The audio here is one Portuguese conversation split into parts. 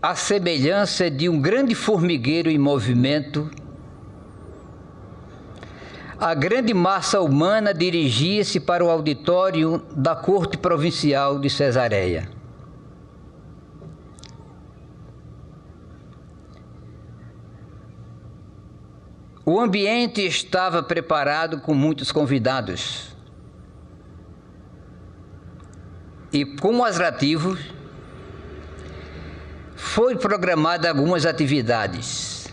à semelhança de um grande formigueiro em movimento, a grande massa humana dirigia-se para o auditório da corte provincial de Cesareia. O ambiente estava preparado com muitos convidados. E como atrativo, foi programada algumas atividades.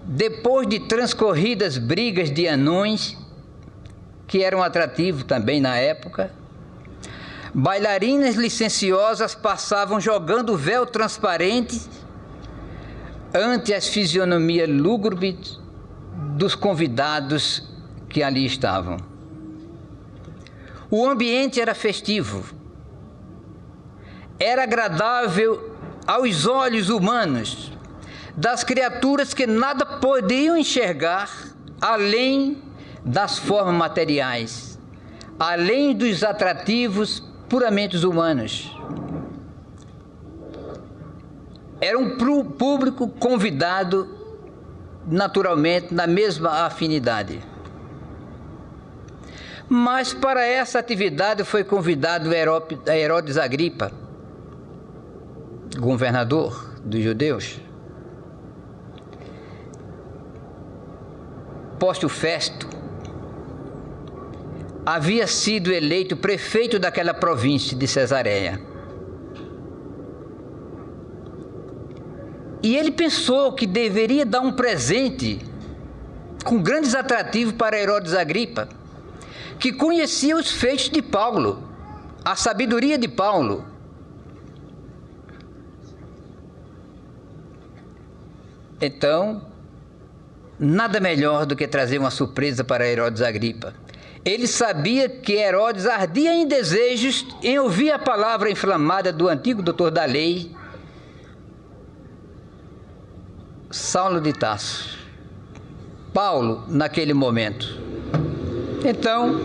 Depois de transcorridas brigas de anões, que eram atrativo também na época, bailarinas licenciosas passavam jogando véu transparente ante as fisionomias lúgubres dos convidados que ali estavam. O ambiente era festivo, era agradável aos olhos humanos, das criaturas que nada podiam enxergar além das formas materiais, além dos atrativos puramente humanos. Era um público convidado, naturalmente, na mesma afinidade. Mas para essa atividade foi convidado Herodes Agripa, governador dos judeus. Pórcio Festo havia sido eleito prefeito daquela província de Cesareia. E ele pensou que deveria dar um presente com grandes atrativos para Herodes Agripa, que conhecia os feitos de Paulo, a sabedoria de Paulo. Então, nada melhor do que trazer uma surpresa para Herodes Agripa. Ele sabia que Herodes ardia em desejos em ouvir a palavra inflamada do antigo doutor da lei, Saulo de Tarso, Paulo, naquele momento. Então,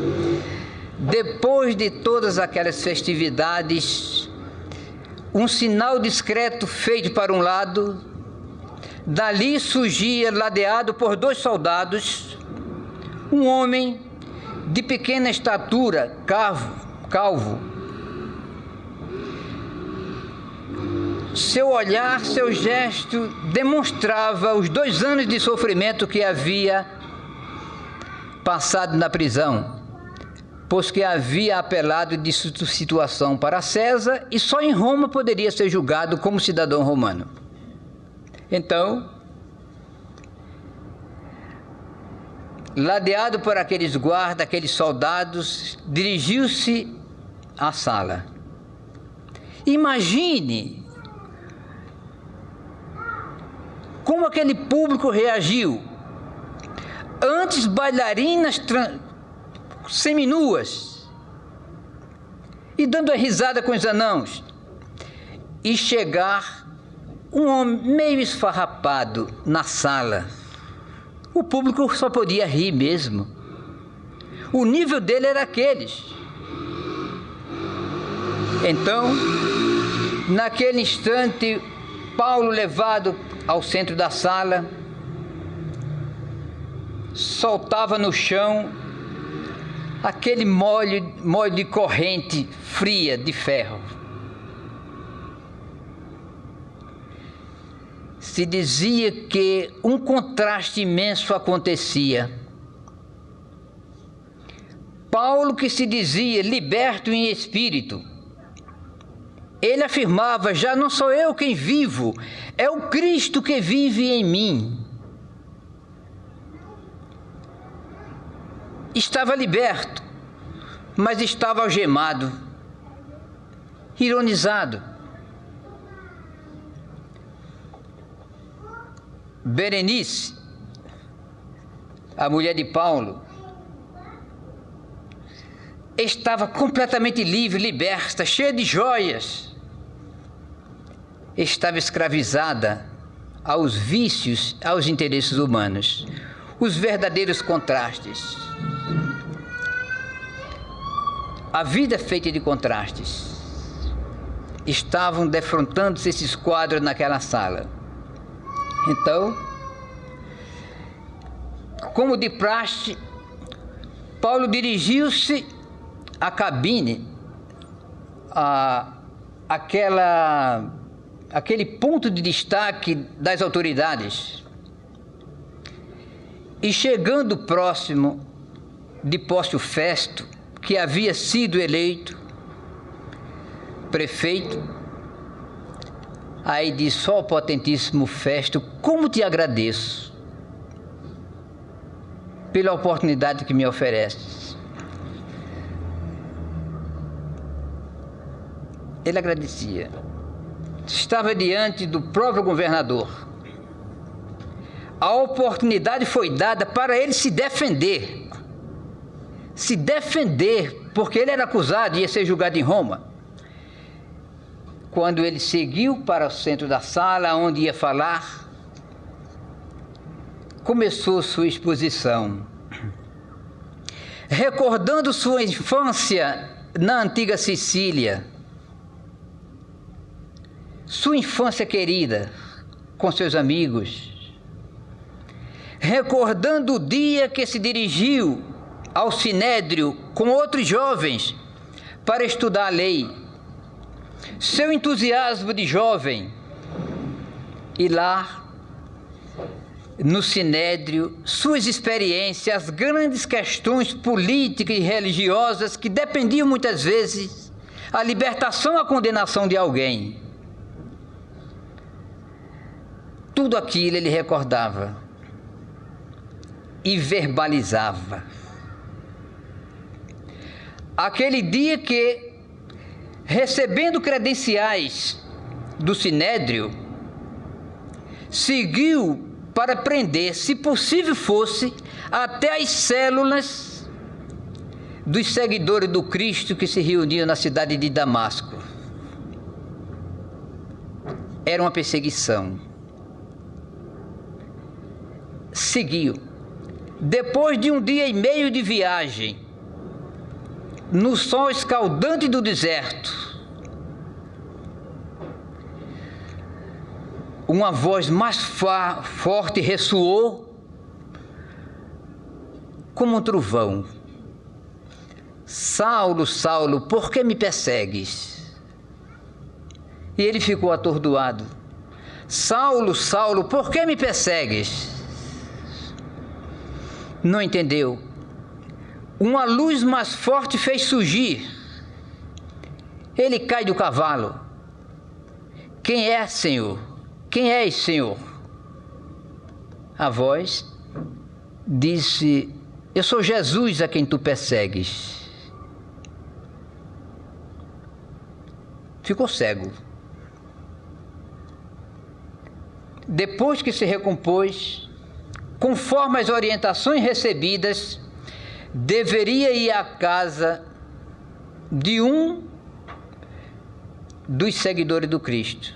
depois de todas aquelas festividades, um sinal discreto feito para um lado, dali surgia, ladeado por 2 soldados, um homem de pequena estatura, calvo. Seu olhar, seu gesto demonstrava os 2 anos de sofrimento que havia passado na prisão, pois que havia apelado de situação para César e só em Roma poderia ser julgado como cidadão romano. Então, ladeado por aqueles guardas, aqueles soldados, dirigiu-se à sala. Imagine como aquele público reagiu. Antes, bailarinas seminuas e dando a risada com os anãos, e chegar um homem meio esfarrapado na sala. O público só podia rir mesmo. O nível dele era aqueles. Então, naquele instante, Paulo, levado ao centro da sala, soltava no chão aquele molho de corrente fria de ferro. Se dizia que um contraste imenso acontecia. Paulo, que se dizia liberto em espírito, ele afirmava: já não sou eu quem vivo, é o Cristo que vive em mim. Estava liberto, mas estava algemado, ironizado. Berenice, a mulher de Paulo, estava completamente livre, liberta, cheia de joias. Estava escravizada aos vícios, aos interesses humanos. Os verdadeiros contrastes. A vida é feita de contrastes. estavam defrontando-se esses quadros naquela sala. Então, como de praxe, Paulo dirigiu-se à cabine, aquele ponto de destaque das autoridades, e chegando próximo de Pórcio Festo, que havia sido eleito prefeito, aí disse: ó potentíssimo Festo, como te agradeço pela oportunidade que me ofereces. Ele agradecia. Estava diante do próprio governador. A oportunidade foi dada para ele se defender. Se defender, porque ele era acusado e ia ser julgado em Roma. Quando ele seguiu para o centro da sala, onde ia falar, começou sua exposição, recordando sua infância na antiga Sicília, sua infância querida com seus amigos, recordando o dia que se dirigiu ao Sinédrio com outros jovens para estudar a lei, seu entusiasmo de jovem, e lá no Sinédrio, suas experiências, as grandes questões políticas e religiosas que dependiam muitas vezes a libertação ou a condenação de alguém. Tudo aquilo ele recordava e verbalizava. Aquele dia que, recebendo credenciais do Sinédrio, seguiu para prender, se possível fosse, até as células dos seguidores do Cristo que se reuniam na cidade de Damasco. Era uma perseguição. Seguiu. Depois de um dia e meio de viagem, no sol escaldante do deserto, uma voz mais forte ressoou como um trovão: Saulo, Saulo, por que me persegues? E ele ficou atordoado: Saulo, Saulo, por que me persegues? Não entendeu. Uma luz mais forte fez surgir. Ele cai do cavalo. Quem é, Senhor? Quem és, Senhor? A voz disse: eu sou Jesus a quem tu persegues. Ficou cego. Depois que se recompôs, conforme as orientações recebidas, deveria ir à casa de um dos seguidores do Cristo,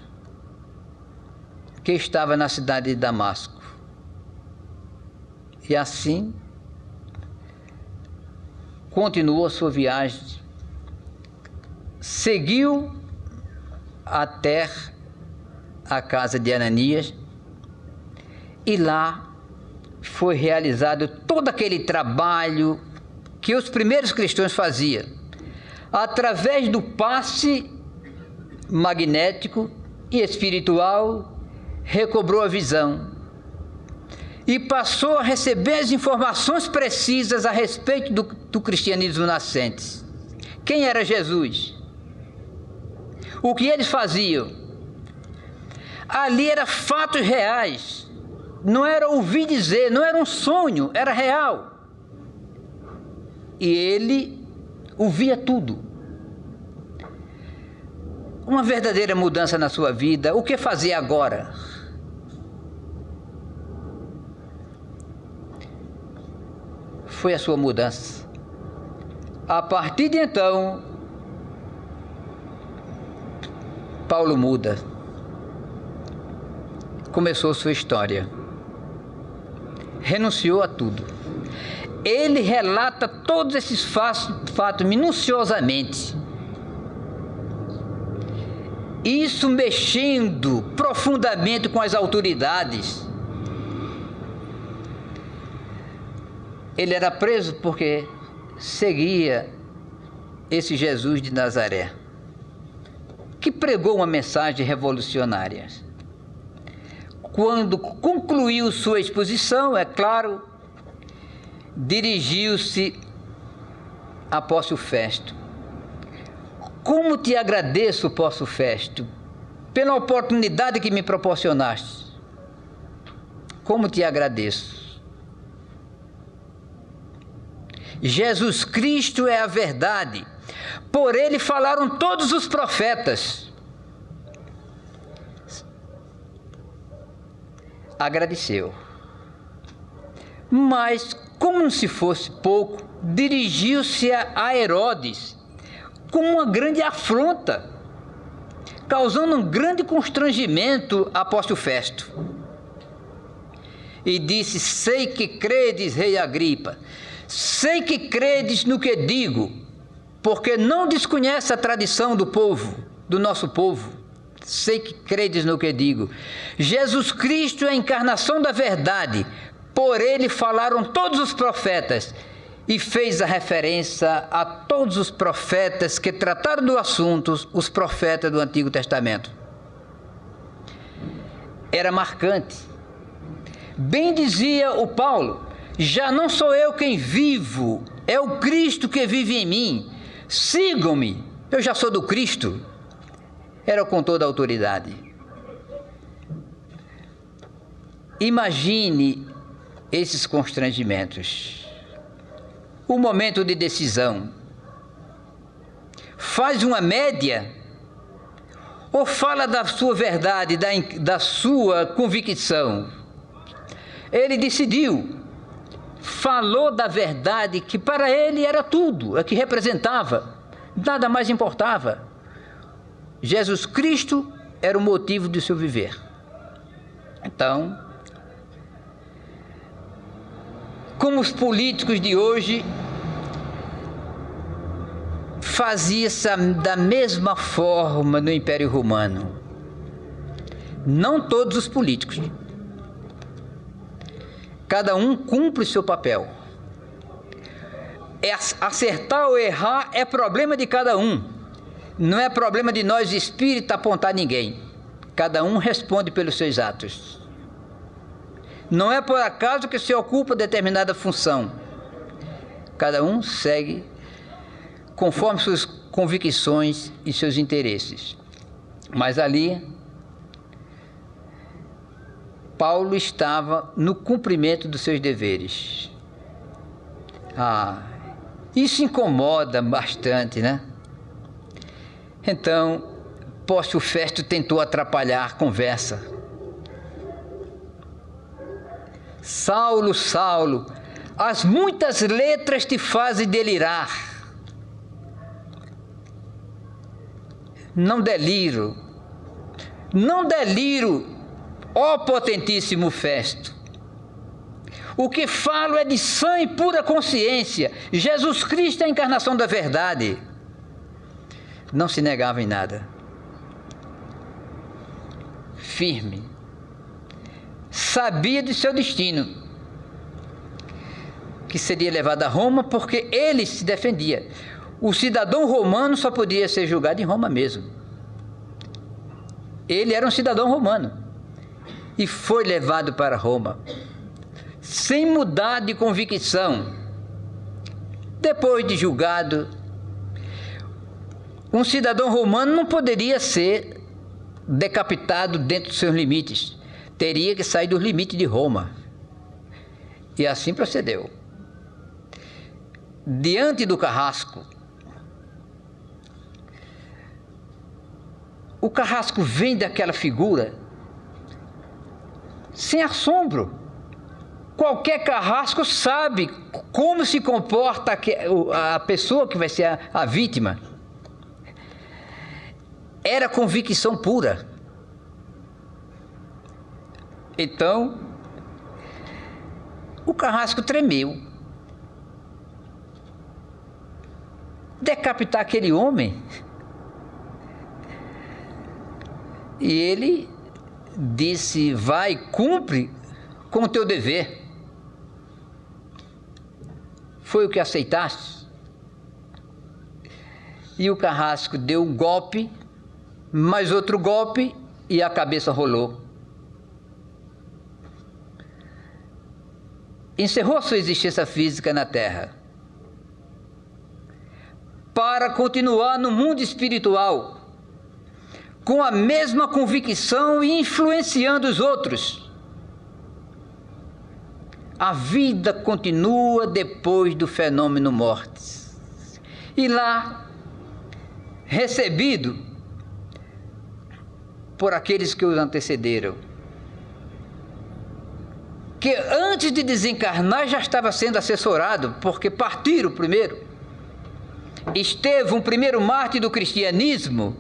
que estava na cidade de Damasco. E assim continuou a sua viagem, seguiu até a casa de Ananias, e lá foi realizado todo aquele trabalho que os primeiros cristãos faziam. Através do passe magnético e espiritual, recobrou a visão e passou a receber as informações precisas a respeito do cristianismo nascente. Quem era Jesus? O que eles faziam? Ali eram fatos reais. Não era ouvir dizer, não era um sonho, era real. E ele ouvia tudo. Uma verdadeira mudança na sua vida. O que fazer agora? Foi a sua mudança. A partir de então, Paulo muda. Começou sua história. Renunciou a tudo. Ele relata todos esses fatos minuciosamente. Isso mexendo profundamente com as autoridades. Ele era preso porque seguia esse Jesus de Nazaré, que pregou uma mensagem revolucionária. Quando concluiu sua exposição, é claro, dirigiu-se a Pórcio Festo. Como te agradeço, Pórcio Festo, pela oportunidade que me proporcionaste. Como te agradeço. Jesus Cristo é a verdade. Por ele falaram todos os profetas. Agradeceu. Mas, como se fosse pouco, dirigiu-se a Herodes com uma grande afronta, causando um grande constrangimento a Pórcio Festo. E disse: sei que credes, rei Agripa, sei que credes no que digo, porque não desconhece a tradição do povo, do nosso povo. Sei que credes no que digo. Jesus Cristo é a encarnação da verdade. Por ele falaram todos os profetas. E fez a referência a todos os profetas que trataram do assunto, os profetas do Antigo Testamento. Era marcante. Bem dizia o Paulo: já não sou eu quem vivo, é o Cristo que vive em mim. Sigam-me, eu já sou do Cristo. Era com toda a autoridade. Imagine esses constrangimentos. O momento de decisão. Faz uma média ou fala da sua verdade, da sua convicção? Ele decidiu. Falou da verdade que para ele era tudo, a que representava, nada mais importava. Jesus Cristo era o motivo do seu viver. Então, como os políticos de hoje, fazia-se da mesma forma no Império Romano. Não todos os políticos. Cada um cumpre o seu papel. Acertar ou errar é problema de cada um. Não é problema de nós espíritas apontar ninguém. Cada um responde pelos seus atos. Não é por acaso que se ocupa determinada função. Cada um segue conforme suas convicções e seus interesses. Mas ali, Paulo estava no cumprimento dos seus deveres. Isso incomoda bastante, né? Então, Pórcio Festo tentou atrapalhar a conversa. Saulo, Saulo, as muitas letras te fazem delirar. Não deliro, ó potentíssimo Festo. O que falo é de sã e pura consciência. Jesus Cristo é a encarnação da verdade. Não se negava em nada. Firme. Sabia de seu destino, que seria levado a Roma, porque ele se defendia. O cidadão romano só podia ser julgado em Roma mesmo. Ele era um cidadão romano e foi levado para Roma, sem mudar de convicção. Depois de julgado, um cidadão romano não poderia ser decapitado dentro dos seus limites. Teria que sair dos limites de Roma. E assim procedeu. Diante do carrasco, o carrasco vem daquela figura sem assombro. Qualquer carrasco sabe como se comporta a pessoa que vai ser a vítima. Era convicção pura. Então, o carrasco tremeu. Decapitar aquele homem E ele disse: vai, cumpre com o teu dever. Foi o que aceitaste? E o carrasco deu um golpe, mais outro golpe, e a cabeça rolou. Encerrou sua existência física na Terra para continuar no mundo espiritual com a mesma convicção e influenciando os outros. A vida continua depois do fenômeno morte. E lá, recebido por aqueles que os antecederam, que antes de desencarnar já estava sendo assessorado, porque partiram primeiro. Estevão, o primeiro mártir do cristianismo,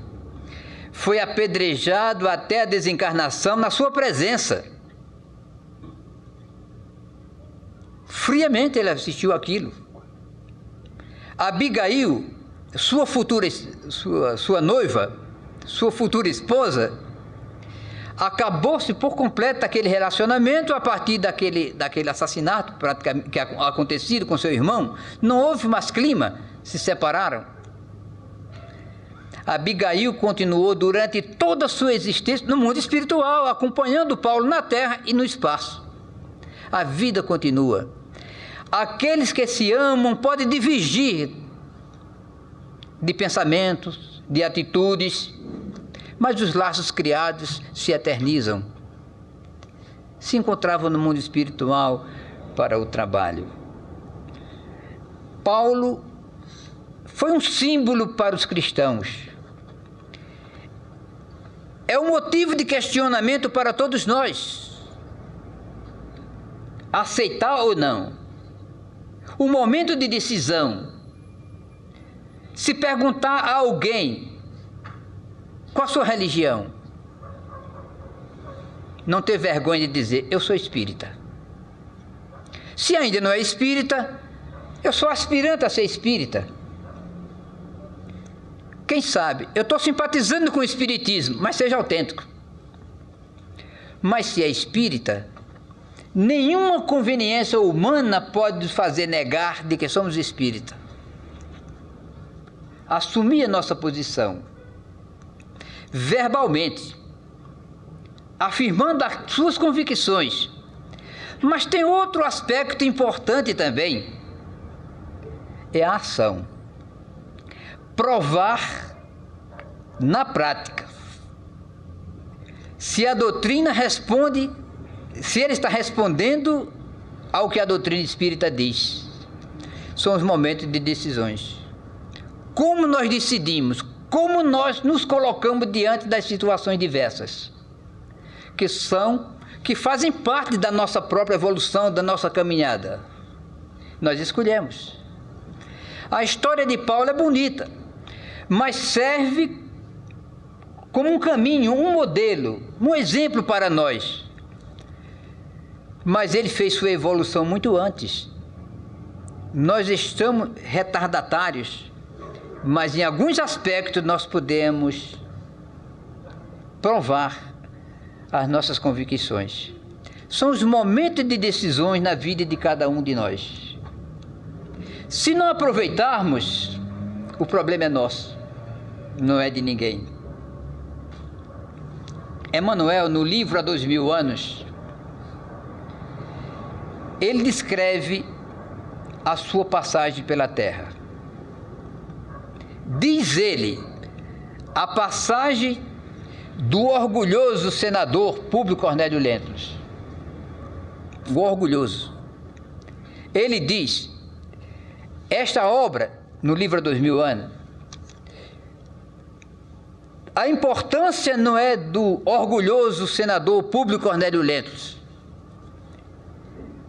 foi apedrejado até a desencarnação na sua presença. Friamente ele assistiu aquilo. Abigail, sua noiva, sua futura esposa, acabou-se por completo aquele relacionamento a partir daquele assassinato praticamente que acontecido com seu irmão. Não houve mais clima, se separaram. Abigail continuou durante toda a sua existência no mundo espiritual, acompanhando Paulo na terra e no espaço. A vida continua. Aqueles que se amam podem divergir de pensamentos, de atitudes, mas os laços criados se eternizam. Se encontravam no mundo espiritual para o trabalho. Paulo foi um símbolo para os cristãos. É um motivo de questionamento para todos nós. Aceitar ou não? O momento de decisão. Se perguntar a alguém: qual a sua religião? Não ter vergonha de dizer: eu sou espírita. Se ainda não é espírita, eu sou aspirante a ser espírita. Quem sabe, eu estou simpatizando com o espiritismo, mas seja autêntico. Mas se é espírita, nenhuma conveniência humana pode nos fazer negar de que somos espírita. Assumir a nossa posição verbalmente, afirmando as suas convicções. Mas tem outro aspecto importante também, é a ação. Provar na prática se a doutrina responde, se ele está respondendo ao que a doutrina espírita diz. São os momentos de decisões. Como nós decidimos, como nós nos colocamos diante das situações diversas, que fazem parte da nossa própria evolução, da nossa caminhada. Nós escolhemos. A história de Paulo é bonita, mas serve como um caminho, um modelo, um exemplo para nós. Mas ele fez sua evolução muito antes. Nós estamos retardatários, mas em alguns aspectos nós podemos provar as nossas convicções. São os momentos de decisões na vida de cada um de nós. Se não aproveitarmos, o problema é nosso, não é de ninguém. Emmanuel, no livro Há 2000 anos, ele descreve a sua passagem pela Terra. Diz ele, a passagem do orgulhoso senador Públio Cornélio Lentulus. O orgulhoso. Ele diz, esta obra, no livro Há 2000 anos, a importância não é do orgulhoso senador Públio Cornélio Lentulus,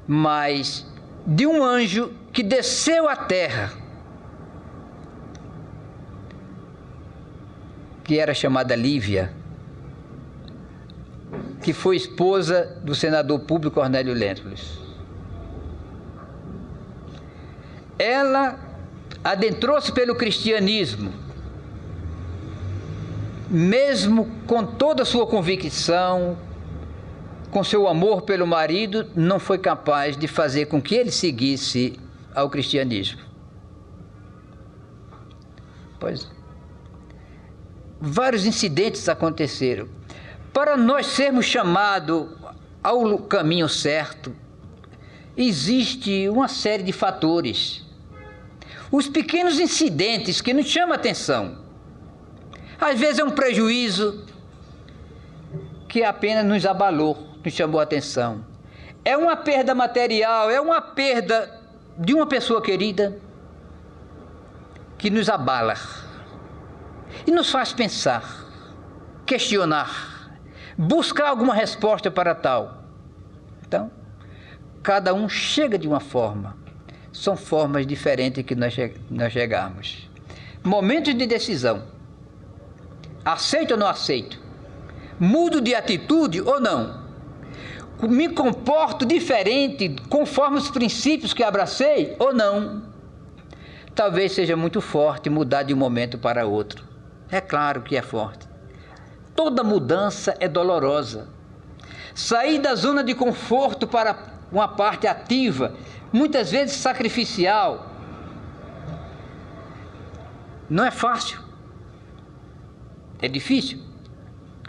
mas de um anjo que desceu à terra, que era chamada Lívia, que foi esposa do senador Públio Cornélio Lentulus. Ela adentrou-se pelo cristianismo, mesmo com toda a sua convicção, com seu amor pelo marido, não foi capaz de fazer com que ele seguisse ao cristianismo. Pois, vários incidentes aconteceram. Para nós sermos chamados ao caminho certo, existe uma série de fatores. Os pequenos incidentes que nos chamam a atenção. Às vezes é um prejuízo que apenas nos abalou, nos chamou a atenção. É uma perda material, é uma perda de uma pessoa querida que nos abala e nos faz pensar, questionar, buscar alguma resposta para tal. Então, cada um chega de uma forma. São formas diferentes que nós chegamos. Momentos de decisão. Aceito ou não aceito? Mudo de atitude ou não? Me comporto diferente conforme os princípios que abracei ou não? Talvez seja muito forte mudar de um momento para outro. É claro que é forte. Toda mudança é dolorosa. Sair da zona de conforto para uma parte ativa, muitas vezes sacrificial, não é fácil. É difícil,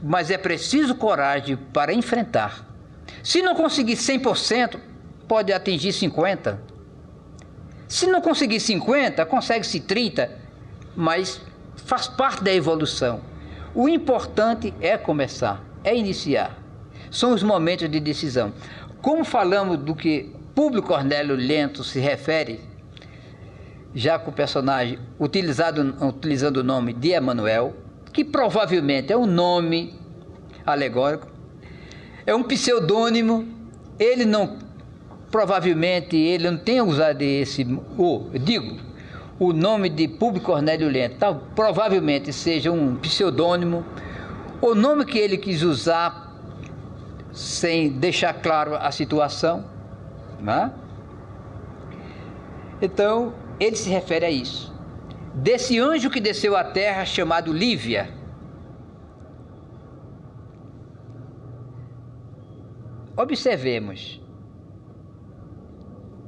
mas é preciso coragem para enfrentar. Se não conseguir 100%, pode atingir 50%. Se não conseguir 50%, consegue-se 30%, mas faz parte da evolução. O importante é começar, é iniciar. São os momentos de decisão. Como falamos do que Públio Cornélio Lento se refere, já com o personagem utilizando o nome de Emanuel, que provavelmente é um nome alegórico, é um pseudônimo, provavelmente ele não tenha usado o nome de Públio Cornélio Lento, provavelmente seja um pseudônimo, o nome que ele quis usar sem deixar claro a situação, né? Então, ele se refere a isso. Desse anjo que desceu à terra, chamado Lívia. Observemos,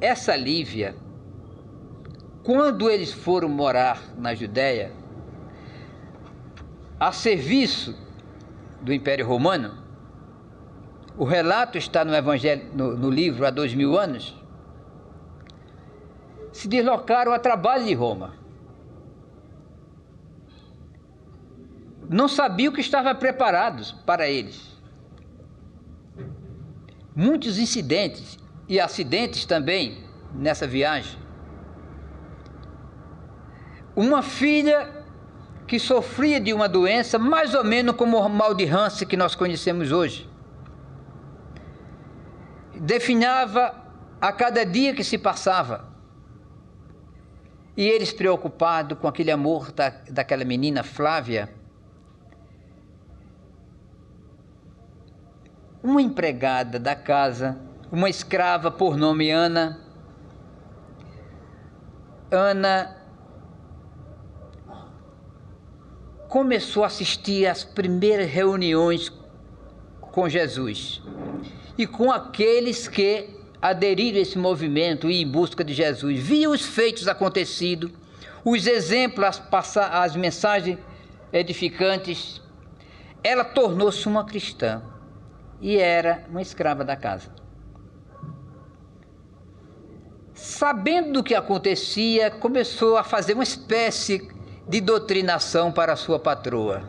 essa Lívia, quando eles foram morar na Judéia, a serviço do Império Romano, o relato está no Evangelho, no livro há 2000 anos, se deslocaram a trabalho de Roma. Não sabiam que estavam preparados para eles. Muitos incidentes e acidentes também nessa viagem. Uma filha que sofria de uma doença mais ou menos como o mal de Hansen que nós conhecemos hoje. Definhava a cada dia que se passava. E eles preocupados com aquele amor daquela menina Flávia. Uma empregada da casa, uma escrava por nome Ana. Ana começou a assistir às primeiras reuniões com Jesus e com aqueles que aderiram a esse movimento e em busca de Jesus. Via os feitos acontecidos, os exemplos, as mensagens edificantes. Ela tornou-se uma cristã e era uma escrava da casa. Sabendo do que acontecia, começou a fazer uma espécie de doutrinação para a sua patroa,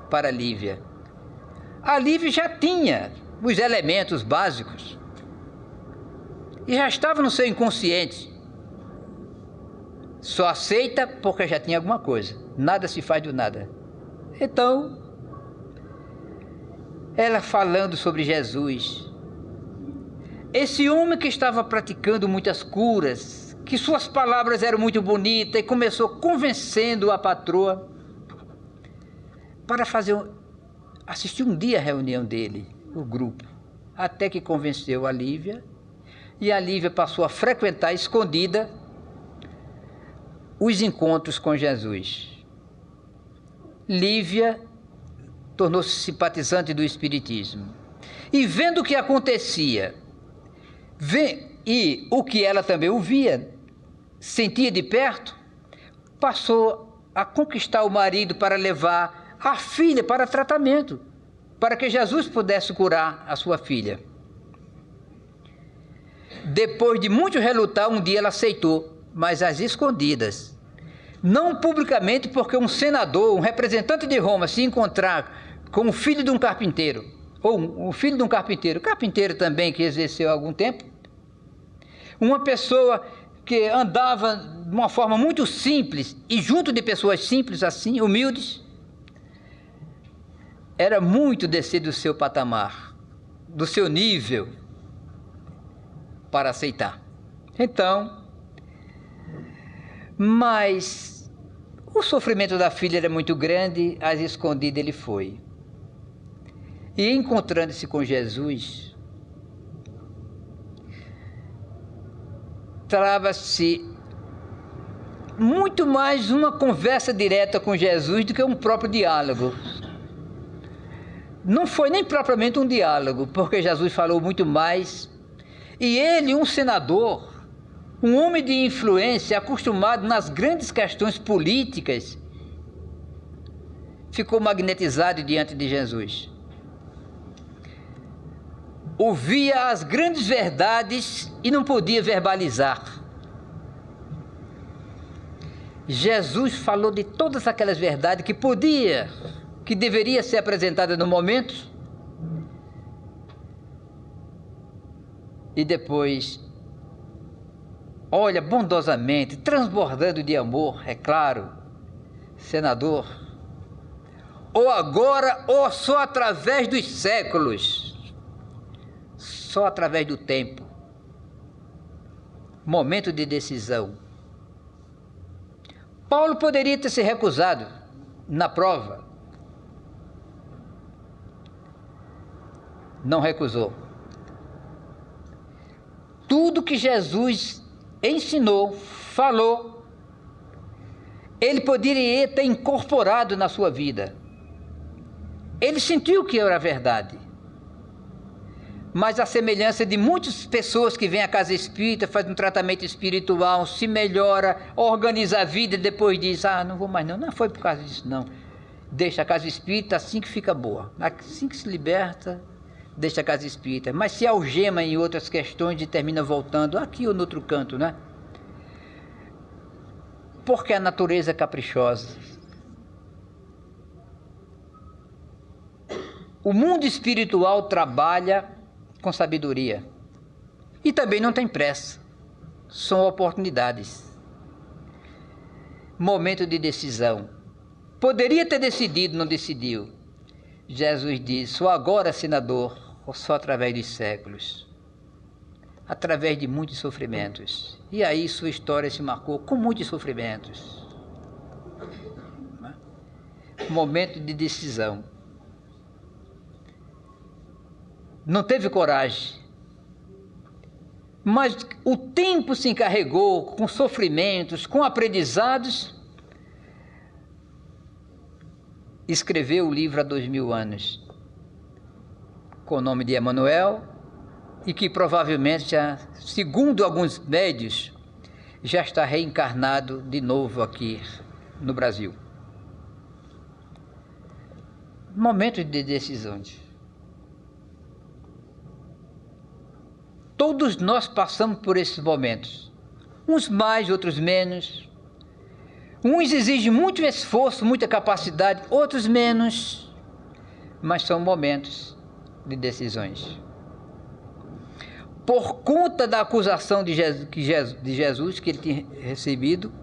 para Lívia. A Lívia já tinha os elementos básicos e já estava no seu inconsciente. Só aceita porque já tinha alguma coisa. Nada se faz do nada. Então, ela falando sobre Jesus, esse homem que estava praticando muitas curas, que suas palavras eram muito bonitas, e começou convencendo a patroa para assistir um dia a reunião dele, o grupo, até que convenceu a Lívia, e a Lívia passou a frequentar escondida os encontros com Jesus. Lívia tornou-se simpatizante do Espiritismo. E vendo o que acontecia, e o que ela também ouvia, sentia de perto, passou a conquistar o marido para levar a filha para tratamento, para que Jesus pudesse curar a sua filha. Depois de muito relutar, um dia ela aceitou, mas às escondidas. Não publicamente, porque um senador, um representante de Roma, se encontrar com o filho de um carpinteiro, ou o filho de um carpinteiro também que exerceu há algum tempo, uma pessoa que andava de uma forma muito simples, e junto de pessoas simples assim, humildes, era muito descer do seu patamar, do seu nível, para aceitar. Então, mas o sofrimento da filha era muito grande, às escondidas ele foi. E encontrando-se com Jesus, trava-se muito mais uma conversa direta com Jesus do que um próprio diálogo. Não foi nem propriamente um diálogo, porque Jesus falou muito mais. E ele, um senador, um homem de influência, acostumado nas grandes questões políticas, ficou magnetizado diante de Jesus. Ouvia as grandes verdades e não podia verbalizar. Jesus falou de todas aquelas verdades que deveria ser apresentada no momento, e depois, olha, bondosamente, transbordando de amor, é claro, senador, ou agora ou só através dos séculos, só através do tempo, momento de decisão. Paulo poderia ter se recusado na prova, não recusou. Tudo que Jesus ensinou, falou, ele poderia ter incorporado na sua vida. Ele sentiu que era verdade. Mas a semelhança de muitas pessoas que vêm à casa espírita, fazem um tratamento espiritual, se melhora, organiza a vida e depois diz, não vou mais não. Não foi por causa disso não. Deixa a casa espírita assim que fica boa. Assim que se liberta, deixa a casa espírita. Mas se algema em outras questões e termina voltando aqui ou no outro canto, né? Porque a natureza é caprichosa. O mundo espiritual trabalha com sabedoria. E também não tem pressa. São oportunidades. Momento de decisão. Poderia ter decidido, não decidiu. Jesus diz, só agora, senador, ou só através dos séculos. Através de muitos sofrimentos. E aí sua história se marcou com muitos sofrimentos. Momento de decisão. Não teve coragem, mas o tempo se encarregou com sofrimentos, com aprendizados, escreveu o livro há 2000 anos, com o nome de Emmanuel, e que provavelmente, segundo alguns médios, já está reencarnado de novo aqui no Brasil. Momento de decisões. Todos nós passamos por esses momentos, uns mais, outros menos. Uns exigem muito esforço, muita capacidade, outros menos, mas são momentos de decisões. Por conta da acusação de Jesus que ele tinha recebido,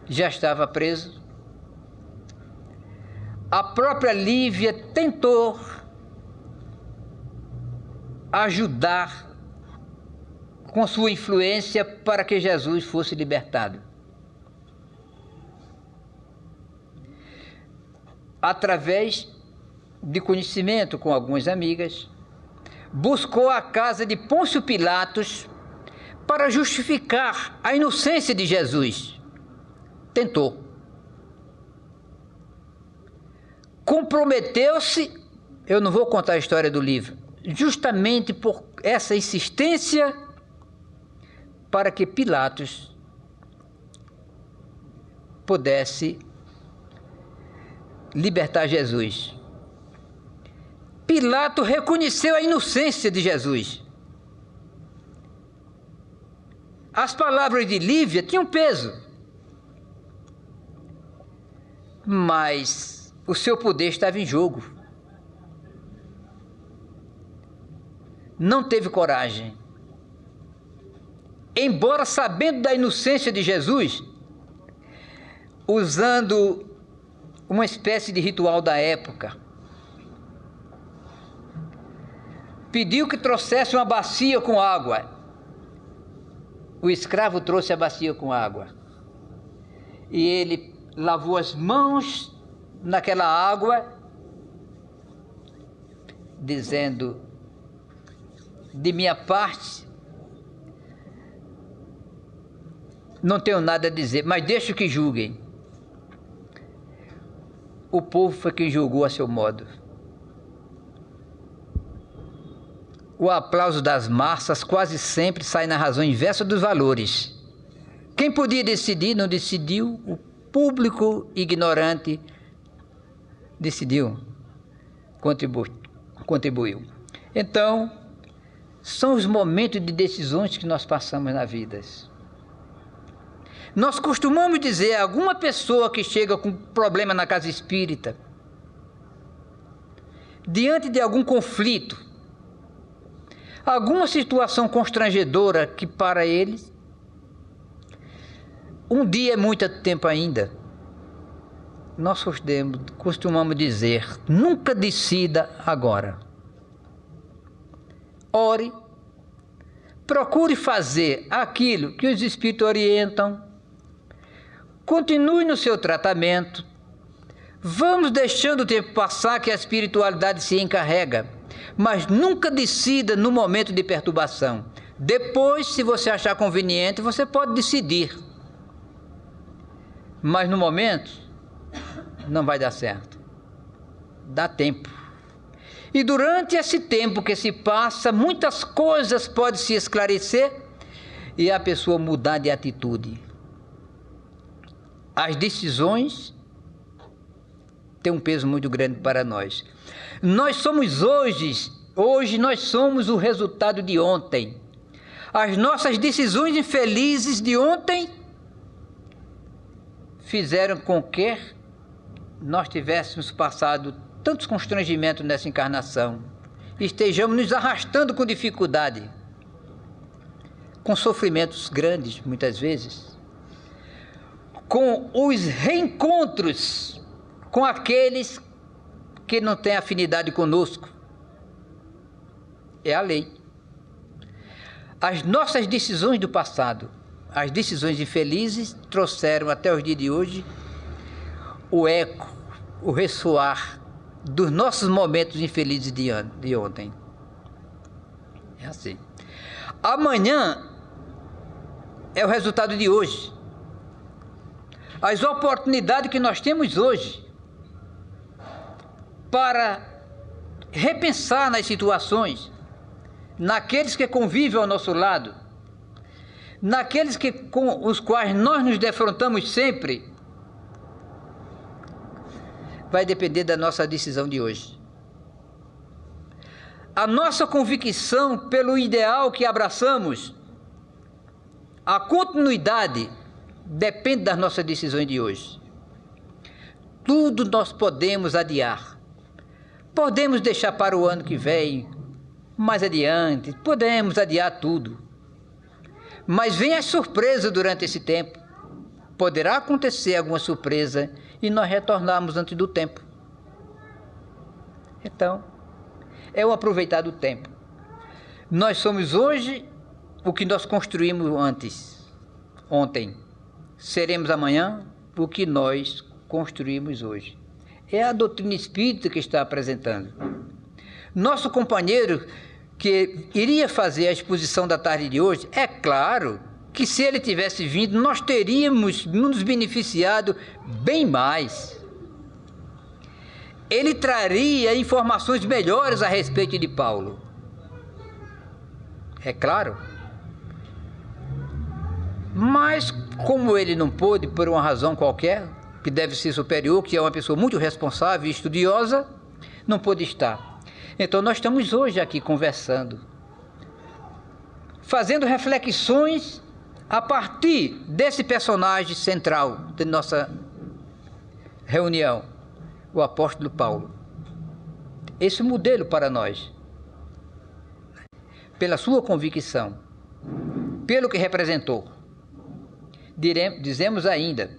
já estava preso. A própria Lívia tentou ajudar com sua influência para que Jesus fosse libertado. Através de conhecimento com algumas amigas, buscou a casa de Pôncio Pilatos para justificar a inocência de Jesus. Tentou. comprometeu-se, eu não vou contar a história do livro, justamente por essa insistência para que Pilatos pudesse libertar Jesus. Pilatos reconheceu a inocência de Jesus. As palavras de Lívia tinham peso, mas o seu poder estava em jogo. Não teve coragem. Embora sabendo da inocência de Jesus, usando uma espécie de ritual da época, pediu que trouxesse uma bacia com água. O escravo trouxe a bacia com água. E ele lavou as mãos naquela água, dizendo: de minha parte, não tenho nada a dizer, mas deixo que julguem. O povo foi quem julgou a seu modo. O aplauso das massas quase sempre sai na razão inversa dos valores. Quem podia decidir, não decidiu. O público ignorante decidiu, contribuiu. Então, são os momentos de decisões que nós passamos na vida. Nós costumamos dizer a alguma pessoa que chega com problema na casa espírita, diante de algum conflito, alguma situação constrangedora que para eles um dia é muito tempo ainda, nós costumamos dizer: nunca decida agora. Ore, procure fazer aquilo que os espíritos orientam, continue no seu tratamento, vamos deixando o tempo passar que a espiritualidade se encarrega, mas nunca decida no momento de perturbação. Depois, se você achar conveniente, você pode decidir, mas no momento não vai dar certo. Dá tempo. E durante esse tempo que se passa, muitas coisas podem se esclarecer e a pessoa mudar de atitude. As decisões têm um peso muito grande para nós. Nós somos hoje nós somos o resultado de ontem. As nossas decisões infelizes de ontem fizeram com que nós tivéssemos passado tantos constrangimentos nessa encarnação, estejamos nos arrastando com dificuldade, com sofrimentos grandes, muitas vezes, com os reencontros com aqueles que não têm afinidade conosco. É a lei. As nossas decisões do passado, as decisões infelizes, trouxeram até os dias de hoje o eco, o ressoar dos nossos momentos infelizes de ontem. É assim. Amanhã é o resultado de hoje. As oportunidades que nós temos hoje para repensar nas situações, naqueles que convivem ao nosso lado, naqueles com os quais nós nos defrontamos sempre, vai depender da nossa decisão de hoje. A nossa convicção pelo ideal que abraçamos, a continuidade, depende das nossas decisões de hoje. Tudo nós podemos adiar. Podemos deixar para o ano que vem, mais adiante, podemos adiar tudo. Mas vem a surpresa durante esse tempo. Poderá acontecer alguma surpresa e nós retornarmos antes do tempo. Então, é o aproveitar do tempo. Nós somos hoje o que nós construímos ontem. Seremos amanhã o que nós construímos hoje. É a doutrina espírita que está apresentando. Nosso companheiro que iria fazer a exposição da tarde de hoje, é claro que se ele tivesse vindo, nós teríamos nos beneficiado bem mais. ele traria informações melhores a respeito de Paulo. É claro. Mas, como ele não pôde, por uma razão qualquer, que deve ser superior, que é uma pessoa muito responsável e estudiosa, não pôde estar. Então, nós estamos hoje aqui conversando, fazendo reflexões a partir desse personagem central de nossa reunião, o apóstolo Paulo. Esse modelo para nós, pela sua convicção, pelo que representou. Dizemos ainda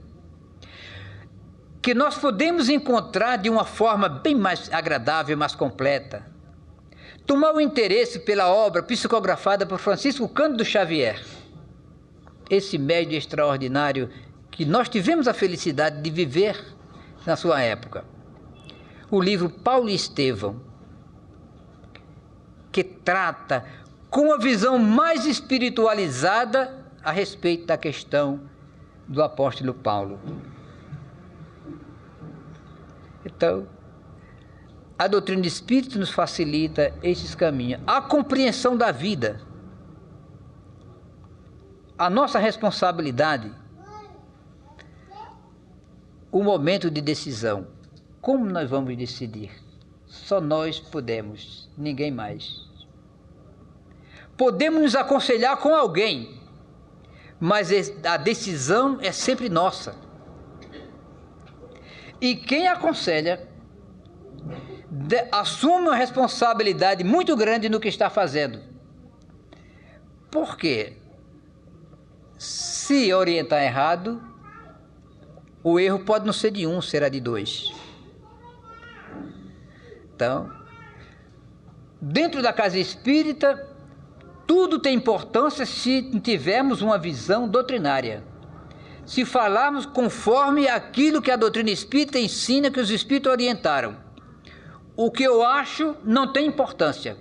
que nós podemos encontrar de uma forma bem mais agradável, mais completa, tomar o interesse pela obra psicografada por Francisco Cândido Xavier, esse médium extraordinário que nós tivemos a felicidade de viver na sua época. O livro Paulo e Estevão, que trata com a visão mais espiritualizada a respeito da questão do apóstolo Paulo. Então, a doutrina espírita nos facilita esses caminhos, a compreensão da vida, a nossa responsabilidade, o momento de decisão. Como nós vamos decidir? Só nós podemos, ninguém mais. Podemos nos aconselhar com alguém, mas a decisão é sempre nossa. E quem aconselha assume uma responsabilidade muito grande no que está fazendo. Por quê? Se orientar errado, o erro pode não ser de um, será de dois. Então, dentro da casa espírita, tudo tem importância se tivermos uma visão doutrinária. Se falarmos conforme aquilo que a doutrina espírita ensina, que os espíritos orientaram. O que eu acho não tem importância.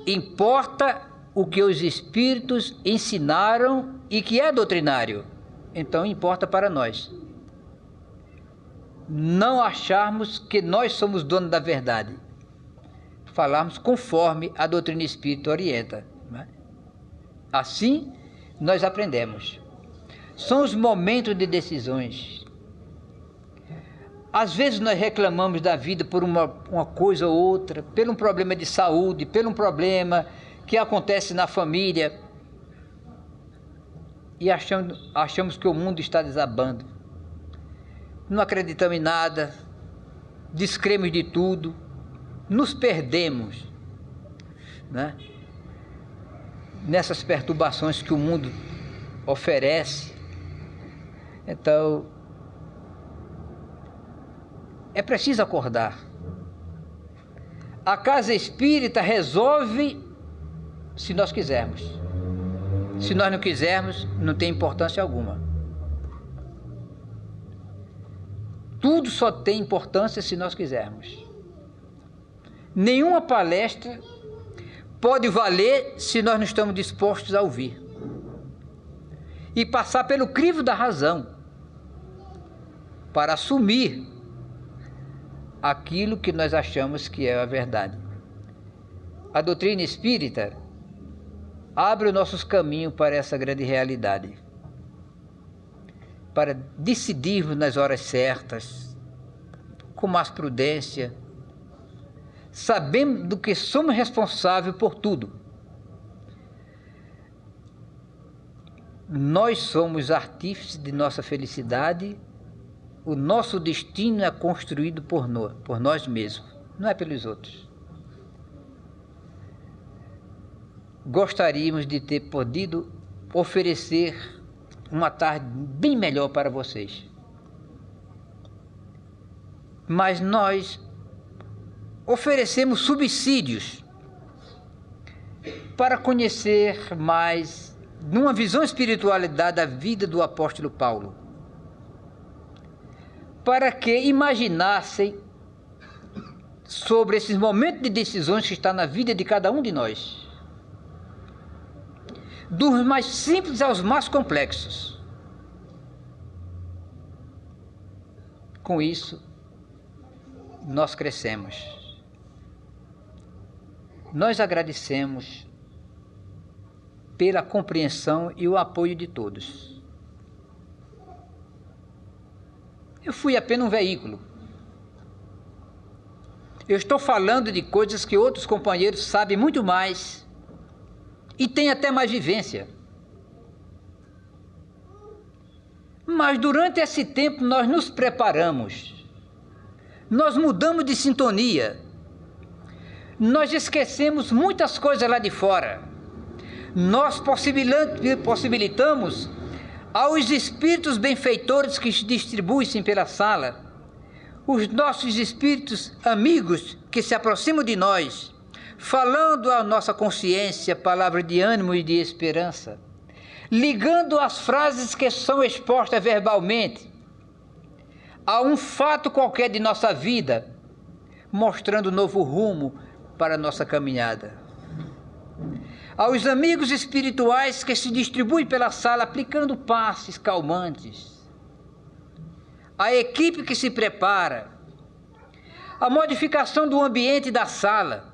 Importa o que os espíritos ensinaram e que é doutrinário. Então importa para nós. Não acharmos que nós somos donos da verdade. Falarmos conforme a doutrina espírita orienta. Né? Assim nós aprendemos. São os momentos de decisões. Às vezes nós reclamamos da vida por uma coisa ou outra, por um problema de saúde, por um problema que acontece na família, e achamos que o mundo está desabando. Não acreditamos em nada, descremos de tudo, nos perdemos, né? Nessas perturbações que o mundo oferece. Então, é preciso acordar. A casa espírita resolve se nós quisermos. Se nós não quisermos, não tem importância alguma. Tudo só tem importância se nós quisermos. Nenhuma palestra pode valer se nós não estamos dispostos a ouvir. E passar pelo crivo da razão para assumir aquilo que nós achamos que é a verdade. A doutrina espírita abre os nossos caminhos para essa grande realidade, para decidirmos nas horas certas, com mais prudência, sabendo que somos responsáveis por tudo. Nós somos artífices de nossa felicidade, o nosso destino é construído por nós mesmos, não é pelos outros. Gostaríamos de ter podido oferecer uma tarde bem melhor para vocês. Mas nós oferecemos subsídios para conhecer mais, numa visão espiritualidade, da vida do apóstolo Paulo, para que imaginassem sobre esses momentos de decisões que estão na vida de cada um de nós, dos mais simples aos mais complexos. Com isso, nós crescemos. Nós agradecemos pela compreensão e o apoio de todos. Eu fui apenas um veículo. Eu estou falando de coisas que outros companheiros sabem muito mais e têm até mais vivência. Mas durante esse tempo nós nos preparamos, nós mudamos de sintonia, nós esquecemos muitas coisas lá de fora, nós possibilitamos aos espíritos benfeitores que se distribuem pela sala, os nossos espíritos amigos que se aproximam de nós, falando à nossa consciência palavras de ânimo e de esperança, ligando as frases que são expostas verbalmente a um fato qualquer de nossa vida, mostrando novo rumo para a nossa caminhada. Aos amigos espirituais que se distribuem pela sala aplicando passes calmantes, a equipe que se prepara, a modificação do ambiente da sala,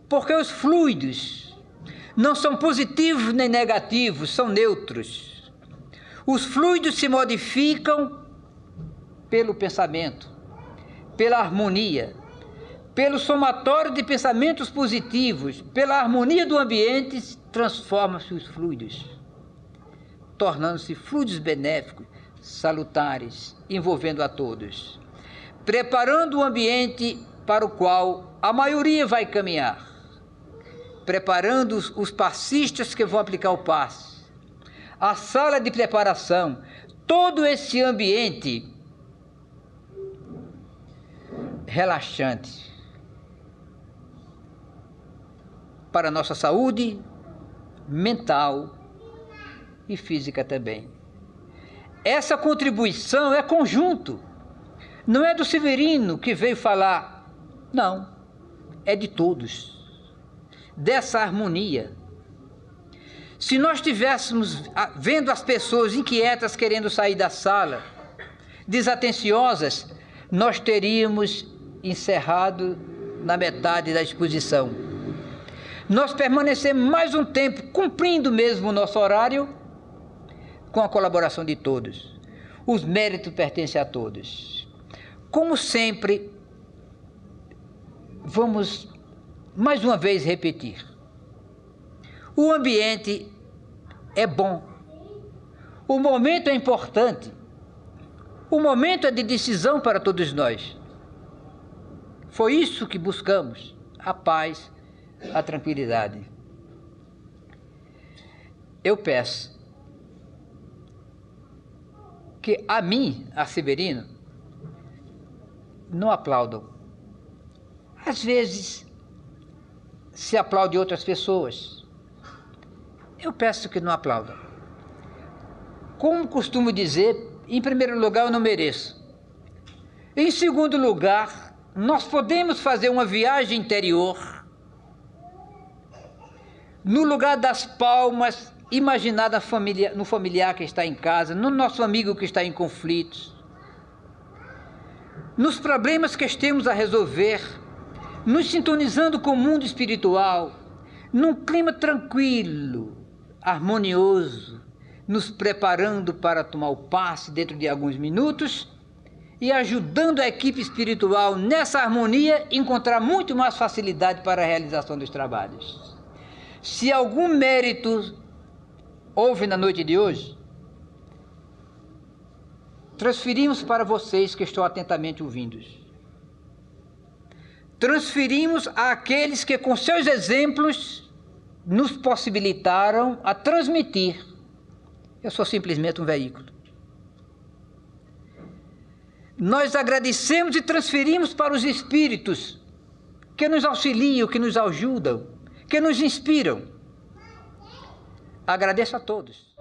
porque os fluidos não são positivos nem negativos, são neutros. Os fluidos se modificam pelo pensamento, pela harmonia, pelo somatório de pensamentos positivos, pela harmonia do ambiente, transformam-se os fluidos, tornando-se fluidos benéficos, salutares, envolvendo a todos, preparando o ambiente para o qual a maioria vai caminhar, preparando os passistas que vão aplicar o passe, a sala de preparação, todo esse ambiente relaxante para a nossa saúde mental e física também. Essa contribuição é conjunto, não é do Severino que veio falar, não, é de todos, dessa harmonia. Se nós estivéssemos vendo as pessoas inquietas querendo sair da sala, desatenciosas, nós teríamos encerrado na metade da exposição. Nós permanecemos mais um tempo cumprindo mesmo o nosso horário, com a colaboração de todos. Os méritos pertencem a todos. Como sempre, vamos mais uma vez repetir. O ambiente é bom. O momento é importante. O momento é de decisão para todos nós. Foi isso que buscamos, a paz, a tranquilidade. Eu peço que a mim, a Severino, não aplaudam. Às vezes se aplaude outras pessoas. Eu peço que não aplaudam. Como costumo dizer, em primeiro lugar, eu não mereço. Em segundo lugar, nós podemos fazer uma viagem interior. No lugar das palmas, imaginar no familiar que está em casa, no nosso amigo que está em conflitos, nos problemas que temos a resolver, nos sintonizando com o mundo espiritual, num clima tranquilo, harmonioso, nos preparando para tomar o passe dentro de alguns minutos e ajudando a equipe espiritual nessa harmonia encontrar muito mais facilidade para a realização dos trabalhos. Se algum mérito houve na noite de hoje, transferimos para vocês que estão atentamente ouvindo. Transferimos àqueles que com seus exemplos nos possibilitaram a transmitir. Eu sou simplesmente um veículo. Nós agradecemos e transferimos para os espíritos que nos auxiliam, que nos ajudam, que nos inspiram. Agradeço a todos.